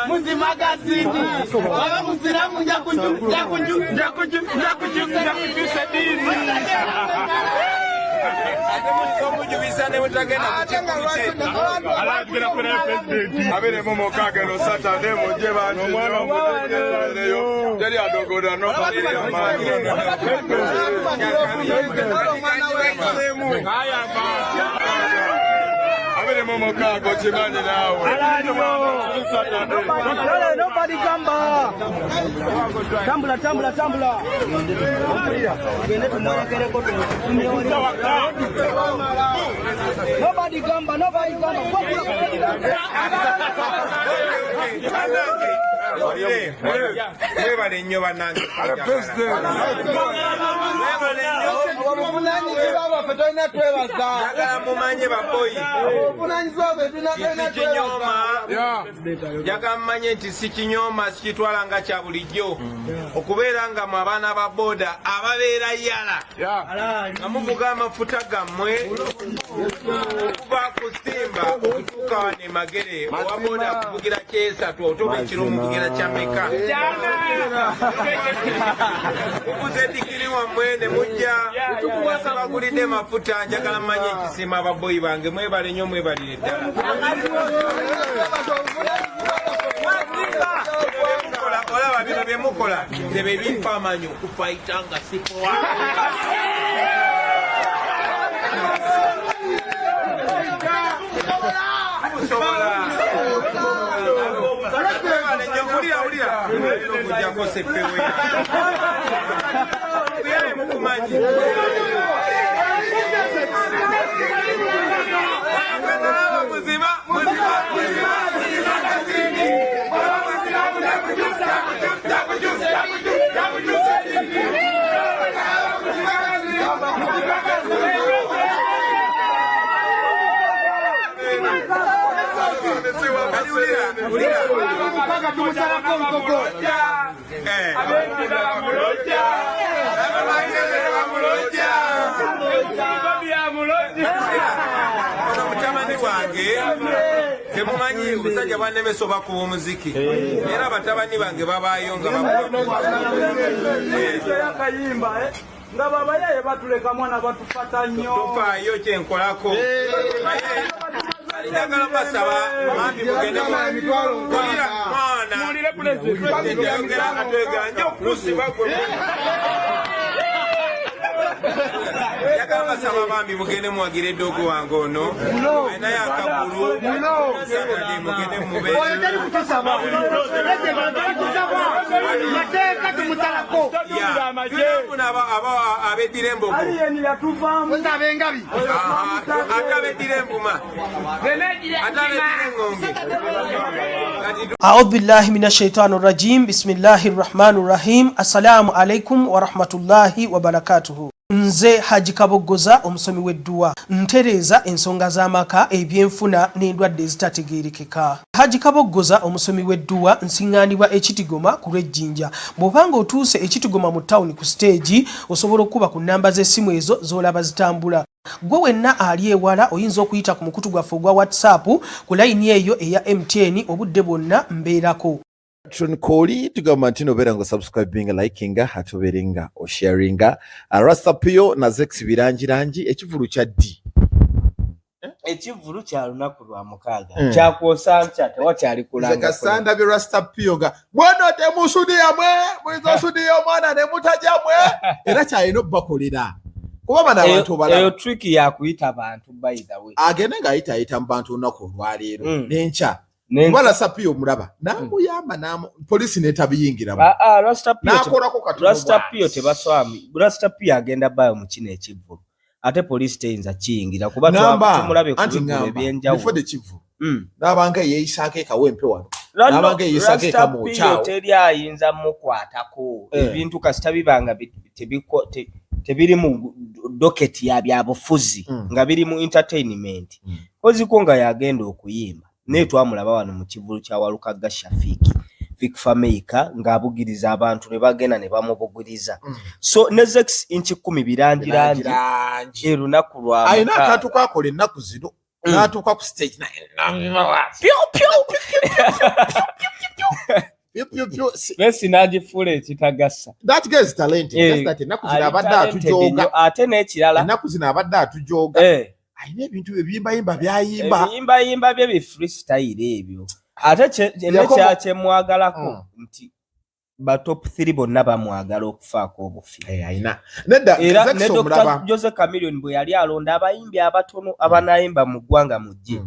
muzima gazini. Baba Musiramu njakuju sedini. Atidemu mokagelo Saturday mojeba no teri adogoda no Atidemu mokago chimani nawe Nobody gamba. Tambula. Nobody gamba. Mwebale nnyo bannange. Njagala mumanye baboyi. Njagala mumanye nti si kinyooma sikitwala nga kya bulijjo okubeera nga mu abaana ba booda ababeera yala nga muvuga amafuta gammwe okuva ku Simba okutuuka wano e Magere owa booda kuvugira kyesatu otoba ekiro omuvugira kya meka mukuze digiri wammwe ne mujja bagulidde mafuta. Njagala mmanye ekisiima ababoyi bange mwebale nnyo mwebalire ddala. Olaba bino bye mukola nze bimpa amanyi okufayita nga sipowa. Ulira okujjako seppewe mukumanyi muzima mutabani wange temumanyi obusajja bwannemesa oba kuba omuziki era batabani bange babaayo nga nga baba yaye batuleka mwana batufata nnyo tufaayo kyenkolako njagala basaba mambi mugende mulira mwana atwegera nyo okusiba gwe njagala basaba bambi mugende muwagira eddogo wange ono naye akagulu Saturday mugende mube abedirembo atabedirembuma أعوذ بالله من الشيطان الرجيم بسم الله الرحمن الرحيم السلام عليكم ورحمة الله وبركاته Nze Haji Kabogoza omusomi w'edduwa ntereza ensonga z'amaka ebyenfuna n'endwadde ezitategeerekeka. Haji Kabogoza omusomi w'edduwa nsiŋŋaanibwa Ekitigoma ku lw'Ejjinja. Bw'obanga otuuse Ekitigoma mu ttawuni ku siteegi osobola okuba ku nnamba z'essimu ezo z'olaba zitambula. Gwe wenna ali ewala oyinza okuyita ku mukutu gwaffe ogwa WhatsApp ku layini eyo eya MTN obudde bwonna mbeerako. Koli tugamba nti nobeera nga subscribinga likinga atoberenga o sharinga Rasta Pio na Zex Bilangirangi Ekivulu kya ddi Ekivulu kya lunaku lwa mukaaga kyakwosanga kyate wakyali kulanga Zakasanda bi Rasta Pio nga bwana te Musudiya mwe mwizo Sudiya mwana ne mutajja mwe era kyalina bakolera kuba bana abantu bala eyo trick ya kuyita abantu by the way agende nga ayita mu bantu nako lwaleero nencha Mbala Sapio mulaba namuyamba namu polisi netabiyingira Rasta Pio tebaswami Rasta Pio agenda bayo mu kino Ekivulu ate polisi teyinza kiyingira kuba tumulabe ku ebyenjawulo before the Ekivulu nabanga yeyisake kawempe wano nabanga yeyisake kamo chao teri ayinza mukwatako ebintu kasita bibanga tebiri mu docket ya byabufuzi nga biri mu entertainment koziko nga yagenda okuyimba ne twamulaba wano mu Kivulu kya Walukaga Shafiki Fikfa Meika ngabugiriza abantu ne bagenda ne bamubugiriza so ne Zex inchi 10 Bilangirangi erunaku lwa ayina akatu kakola ennaku zino natuka ku stage na pio Messi nagifule kitagassa. That girl is talented. Just that enaku zina abadde atujoga. Ate n'ekirala. Enaku zina abadde atujoga. Ayina ebintu ebiyimbayimba byayimba. Ebiyimbayimba bye freestyle ebyo. Ate nekyakemwagalako nti ba top 3 bonna bamwagala okufaako obufi. Ayina. Nedda Zex omulaba. Jose Chameleone bwe yali alonda abayimbi abatono abanayimba mu ggwanga mujje.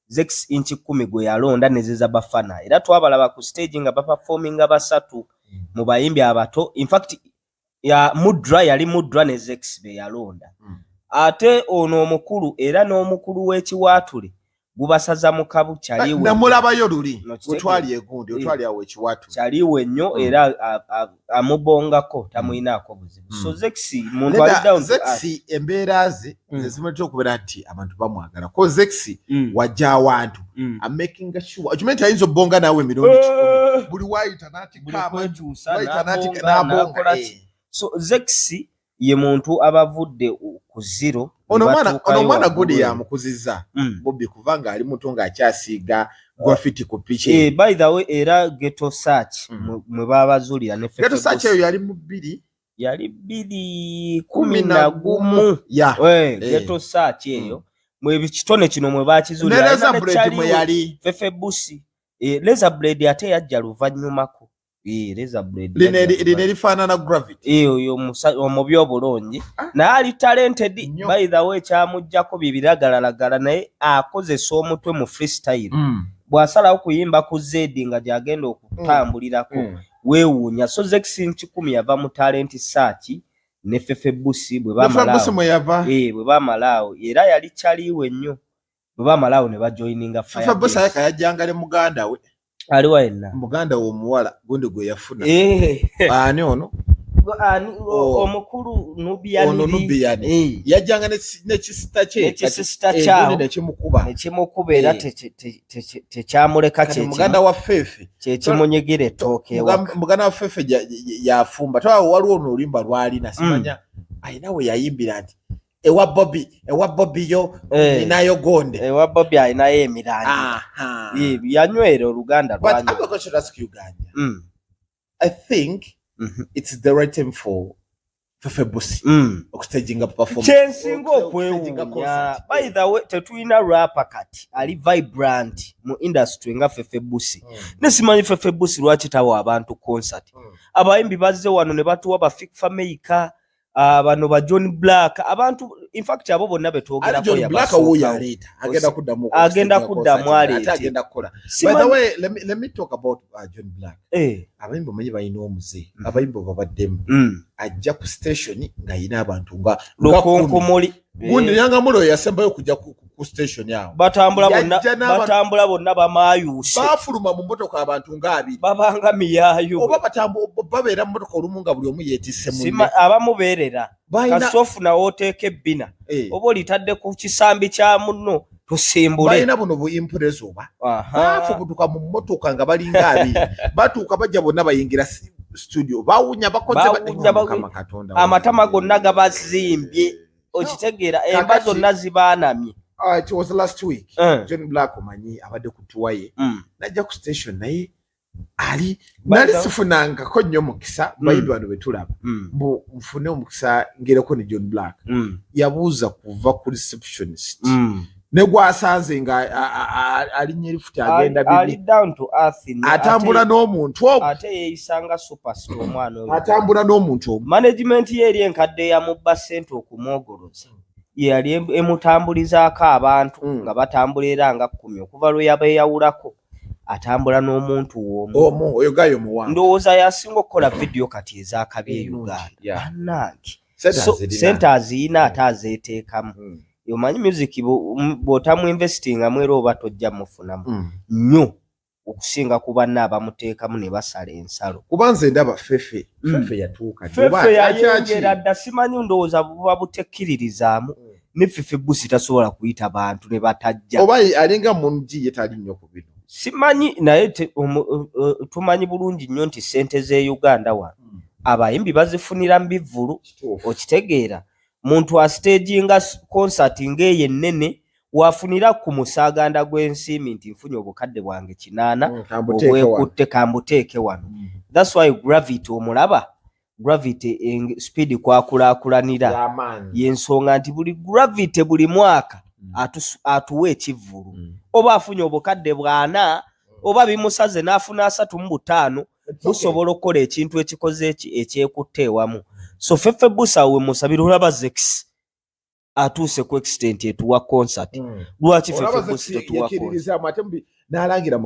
Zex inchi 10 gwe yalonda nezeza bafana. Era twabalaba ku stage nga baperforminga basatu mu bayimbi abato. In fact ya Mudra yali Mudra ne Zex be yalonda. Ate ono omukulu era n'omukulu w'ekiwatule gubasaza mu kabu kyaliwe. Namulabayo luli. Otwali egundi, otwali awo ekiwatule. Kyaliwe nnyo era amubongako tamuyinaako buzibu. So Zex muntu ali down. Zex embeeraze zezimatu okubeera nti abantu bamwagala. Ko Zex wajja awantu. I'm making sure. Okimanyi ayinza obbonga naawe emirundi 10. Buli waayita n'atikka waayita n'atikka n'abonga. So Zex ye muntu abavudde ku zero. Ono mwana godi ya mukuzizza. Bobi kuvanga ali muto nga akyasiiga graffiti ku piche. By the way era ghetto search mwe babazulira ne ghetto search eyo yali mu 2 yali 2011 ghetto search eyo mwe bitone kino mwe bakizulira Leza Blade mwe yali Fefe Busi Leza Blade ate yajja luvanyumako Leza Blade line lifanana gravity yo omubi obulungi na ali talented by the way kyamujjako bibiragalagala naye akozesa omutwe mu freestyle bwasalawo kuyimba ku Zedi nga gyagenda okutambulirako weewuunya. So Zex inchi 10 yava mu talent search ne Fefe Busi bwe bamalawo era yali kyaliwe nnyo bwe bamalawo ne bajoininga fire. Fefe Busi ayaka yajjangale muganda we aliwa yenna muganda w'omuwala gundi gwe yafuna ani ono omukulu Nubiani yajjanga n'ekisita kye nekimukuba era tekyamuleka muganda wa Fefe kyekimunyigira ettooke muganda wa Fefe yafumba tawa waliwo n'olimba lwalina simanya ayina we yayimbira nti ewa Bobi yo inayo gonde ewa Bobi ayinayo emirangi yanywera oluganda lwanyu. I think it's the right time for Fefe Busi okustaging up performance. Chensingo okwewuunya. By the way tetulina rapper kati ali vibrant mu industry nga Fefe Busi. Nesimanyi Fefe Busi lwaki tawa abantu concert. Abayimbi bazze wano ne batuwa ba Fikfa Maker bano ba John Black abantu in fact abo bonna betwogera ko ya Black wo ya leta agenda kuddamu aleta agenda kola. By the way let me talk about John Black. Abayimbi manyi bayina omuze abayimbi babaddemu ajja ku station nga yina abantu nga lokonkomoli gundi yanga mulo yasembayo kujja ku station yao batambula bonna bamayuse bafuluma mu motoka abantu nga abiri babanga miyayo oba babeera mu motoka olumunga buli omu yeetisse mu abamubeerera kasofu na oteeke bina oba olitadde ku kisambi kya munno tusimbule balina buno bu impress oba bafubutuka mu motoka nga balinga abiri batuuka bajja bonna bayingira studio bawunya bakoze Katonda amatama gonna gabazimbye okitegeera emba zonna zibaanamye. It was last week. John Black omanyi abadde kutuwaye najja ku station naye ali nali sifunanga ko nnyo mukisa bayimbi bano betulaba mbu mfune omukisa ngereko ne John Black yabuuza kuva ku receptionist ne gwasanze nga ali nyerifuti agenda bibi ali down to earth atambula n'omuntu ate yeisanga superstar omwana oyo atambula n'omuntu management ye eri enkadde ya mubba sente okumwogoloza yali emutambulizaako abantu nga batambulira nga 10 okuva lwe yabeeyawulako atambula n'omuntu omu oyo gayo muwanvu ndowooza yasinga okukola video kati ez'akabi e Uganda annange sente aziyina ate azeeteekamu yomanyi music bw'otamu investinga mwera oba tojja mufunamu nnyo okusinga ku banna abamuteekamu ne basala ensalo kuba nze ndaba Fefe yatuuka Fefe yayongera dda simanyi ndowooza buba butekkiririzaamu ne Fefe Busi tasobola kuyita bantu ne batajja oba alinga mungi ye tali nnyo ku bino simanyi naye tumanyi bulungi nnyo nti sente z'e Uganda wano abayimbi bazifunira mu bivvulu okitegeera muntu astaginga concert ng'eyo ennene wafunira ku musaaganda gw'ensiimi nti nfunye obukadde bwange 8 obwekutte kambuteeke wano. That's why gravity omulaba gravity speed kwakulaakulanira y'ensonga nti buli gravity buli mwaka atuwa Ekivulu oba afunye obukadde 40 oba bimusaze n'afuna 35 busobola okukola ekintu ekikoze ekyekutte ewamu. So Fefe Busa we musabira olaba Zex atuuse ku extent etuwa concert. Lwaki Fefe Busa tetuwa concert? N'alangira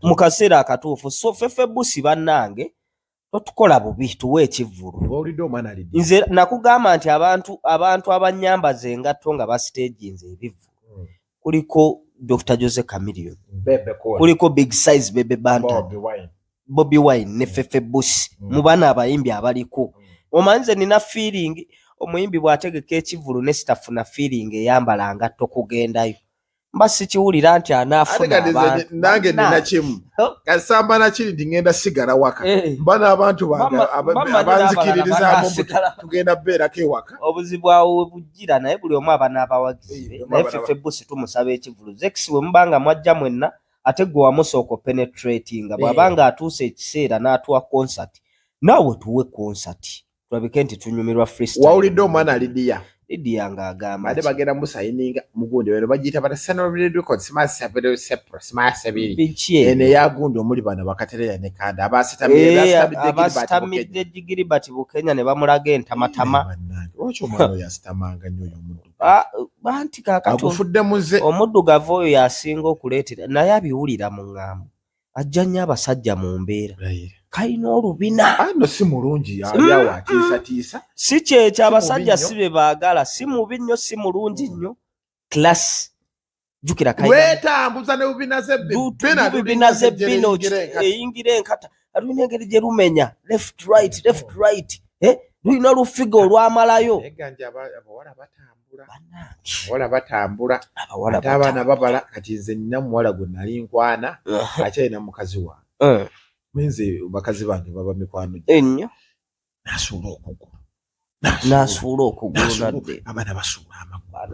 mu kaseera akatuufu. So Fefe Busa bannange totukola bubi tuwe Ekivulu. Nze nakugamba nti abantu abanyambaza engatto nga bastageinze ebivu. Kuliko Dr. Jose Chameleon. Kuliko Big Size Bebe Banta. Bobi Wine ne Fefe Busa. Mu bana abayimbi abaliko. Omanze nina feeling omuyimbi bw'ategeka Ekivulu ne staff na feeling eyambala ngatto kugendayo. Mbasi kiwulira nti anaafuna abantu. Nange nina kimu. Kasamba na kiri ngenda sigala waka. Mbana abantu abanzikiririza tugenda beera ke waka. Obuzibu awo bujira naye buli omu abana abawagize. Naye Fefe Busa tumusaba Ekivulu. Zex we mbanga mwajja mwenna ate gwe wamusooka penetrating bw'abanga atuuse ekiseera n'atuwa concert. Naawe tuwe concert. Tulabike nti tunyumirwa freestyle. Wawulidde omwana Lydia ng'agamba ate bagenda musayininga mugundi weno bagiyita bata Sonorid Records simasabiri ene yagundi omuli bano bakatereya ne kanda abasitamidde Jigiribati Bukenya ne bamulaga entamatama. Ocho omwana yasitamanga nnyo omuddu banti kaakato agufudde muze omuddugavu oyo yasinga okuleetera naye abiwulira mu ŋŋambo ajja nnyo abasajja mu mbeera kalina olubina ano si mulungi yawo atiisatiisa si kyekyo abasajja si be baagala si mubi nnyo si mulungi nnyo class jukira weetambuza ne bubina zebbino eyingira enkata alina engeri gye lumenya left right lulina olufigo olwamalayo abawala batambula ate abaana babala kati nze nina muwala gwe nali nkwana akyalina mukazi wange menze bakazi bange baba mikwano ennyo nasuula okugulu nadde abaana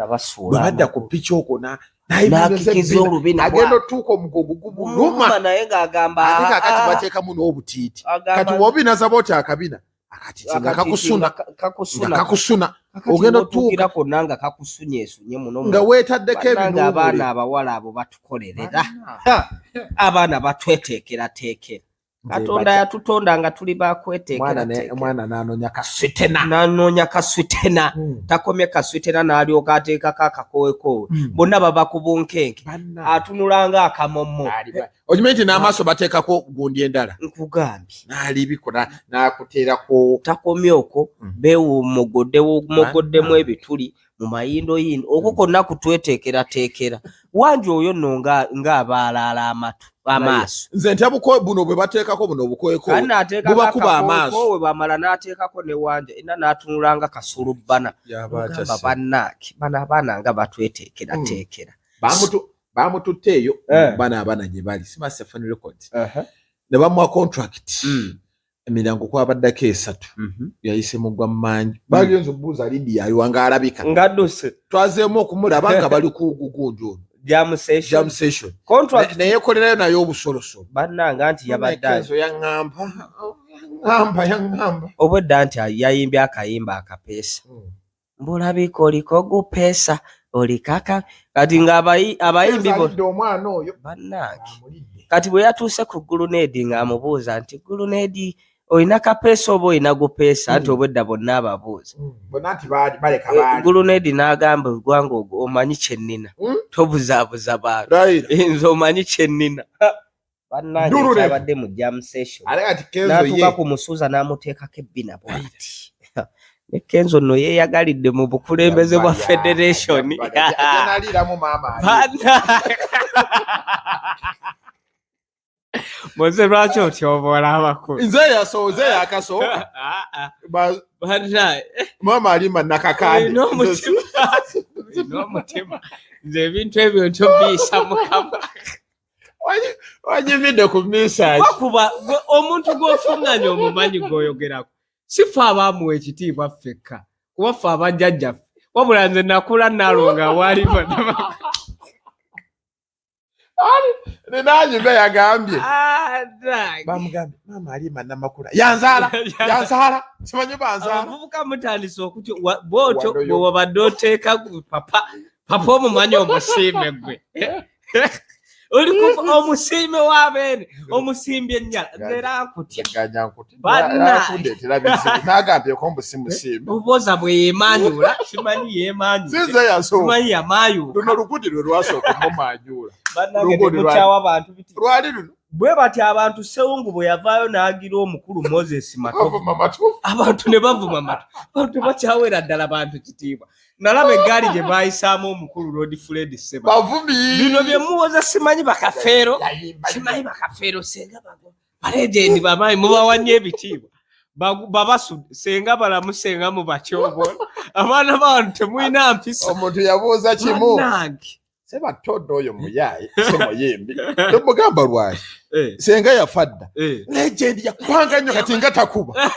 basuula badda ku picha okwo nakikiza olubina agenda otuuka omugogo gubuluma naye ng'agamba ate kakati bateekamu n'obutiiti kati wobinaza booti akabina akati nga kakusuna ogenda otuuka konna nga kakusunyeesunye muno nga weetaddeko ebintu abaana abawala abo batukolerera abaana batweteekerateekera Katonda yatutonda nga tuli bakweteekera mwana nanoonya kaswitena takomye kaswitena n'alyoka ateekako akakowekowe bonna baba ku bunkenke atunulanga akamommo okimanyi nti n'amaaso bateekako gundi endala nkugambye n'alibikola n'akuteerako takomye okwo beewumogoddemu ebituli mu mayindo okwo konna kutweteekerateekera wangi oyo nno ng'abaalaala amaaso nze ntya buno bwe bateekako buno obukoeko bubakuba amaaso we bamala n'ateekako ne wanja era n'atunulanga kasulubbana gamba bannaaki bano abaana nga batweteekerateekera bamututte eyo bana abaana gye bali Simasafani Records ne bamuwa contract emiryango kwabaddako 3 yayise mugwa mmanyi bagenza obuuza Lydia aliwanga alabika ngadduse twazeemu okumulaba nga bali ku gugundi ono jam session contract naye kolerayo nayo obusolosolo bannanga nti yabadde yaŋŋamba obwedda nti yayimbye akayimba akapeesa mbulabika oliko gupeesa olikaka kati ng'abayimbi omwana oyo bannange kati bwe yatuuse ku Gulunedi ng'amubuuza nti Gulunedi olina kapeesa oba olina gupeesa nti obwedda bonna ababuuza Gulunedi n'agamba eggwanga omanyi kyennina tobuzaabuza bantu nze omanyi kyennina bannange kyabadde mu jam session n'atuuka ku musuuza n'amuteekako ebbina bwati ne Kenzo nno yeeyagalidde mu bukulembeze bwa federation Moze lwaki otyoboola abakulu nze yakasooka mama alima nakakandi n'omutima nze ebintu ebyo ntobiyisa mukama wanyimidde ku misaji kuba omuntu gw'ofuŋŋanya omumanyi gw'oyogerako sife abaamuwa ekitiibwa ffekka kuba ffe abajjajjaffe wabula nze nakula nalonga waali bonna Nenanyi mbe yagambye. Bamugambye mama ali manamakula. Yanzala. Simanyi banzala. Abavubuka mutandise okuti bwotyo bwe wabadde oteeka papa omumanyi omusiime gwe. Oli kuva omusiime w'abeene omusimbye ennyala era nkutya. Nagambye ko mbusimusiime. Uboza bwe yeemanyula simanyi yeemanyula. Sinze yaso. Simanyi yamayuka. Luno lugudde lwe lwasooka mumanyula. Bannange temukyawa abantu biti. Lwali luno. Bwe bati abantu Sewungu bwe yavaayo n'agira omukulu Moses Matovu. Abantu ne bavuma matu. Abantu tebakyawera ddala bantu kitiibwa. Nalaba eggaali gye baayisaamu omukulu Lord Fred Seba. Bavumi. Bino bye muwoza simanyi bakafeero. Simanyi bakafeero senga bago. Balegendi bamayi mubawanye ebitiibwa. Babasu senga balamu senga mu bakyobola. Abaana b'abantu temulina mpisa. Omuntu yabuuza kimu. Seba todo oyo muyaye semuyimbi. Tomugamba lwaki. Senga yafadda. Legend yakwanga nnyo kati nga takuba.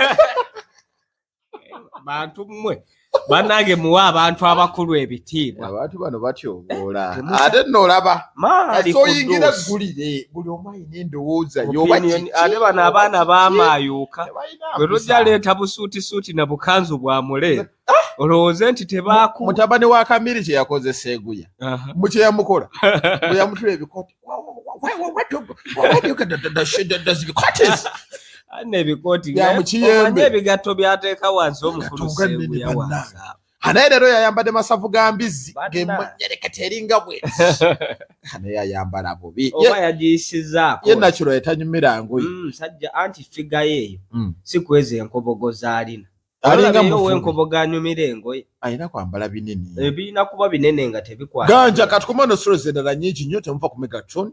Bantu mmwe. Bannange muwa abantu abakulu ebitiibwa. Abantu bano batyoboola. Ate n'olaba. Asoyingira gulire buli omu alina endowooza y'oba kiki. Ate bano abaana baamayuuka. Bwe tujja leeta busuutisuuti na bukanzu bwa mule. Olowooze nti tebaaku. Mutabani wa Kamiri kye yakoze Seeguya. Mu kye yamukola. Bwe yamutula ebikooti. Nebikooti byamukiyembe ebigatto byateeka wansi omukulu Seeguya wansi. Anaye leero yayambadde masavu ga mbizzi ng'emmonyerekete eringa bwe. Anaye yayambala bubi. Oba yagiyisizaako. Ye nakiro etanyumira ngoye. Sajja anti figa yeeyo si kweza enkobogo z'alina. Alinga mu enkobogo anyumira engoye. Alina kwambala binene. Ebirina kuba binene nga tebikwata. Ganja katukomano solo zendala nyingi nnyo temuva ku Megatron.